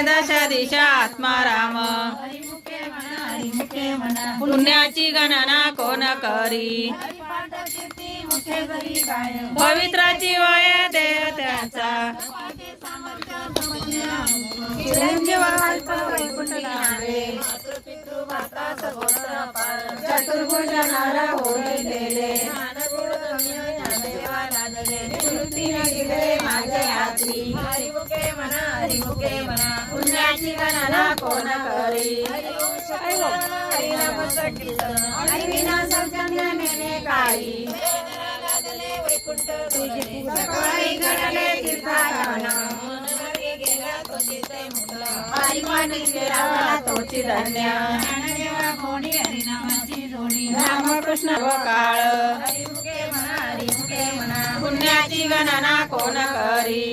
दश दिशा आत्माराम पुण्याची गणना कोण करी पवित्राची वय देव त्याचा चतुर्भुज नर होईलेले माझे यात्री पुण्याची गणना कोण करी विना सौजन्याने काळी सकाळी घडले तीर्थाटन तोची धन्य रामकृष्ण व काळ पुण्याची गणना कोण करी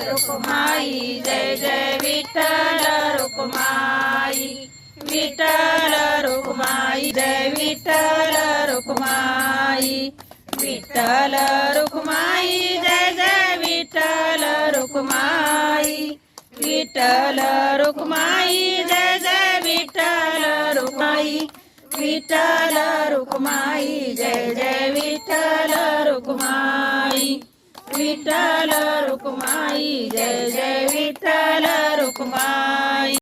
रुक्माई जय जय विठ्ठल रुक्माई विठ्ठल रुक्माई जय विठ्ठल रुक्माई विठ्ठल रुक्माई जय जय विठ्ठल रुक्माई विठ्ठल रुक्माई जय जय विठ्ठल रुक्माई विठ्ठल रुक्माई जय जय विठ्ठल रुक्माई विठ्ठल रुक्माई जय जय विठ्ठल रुक्माई।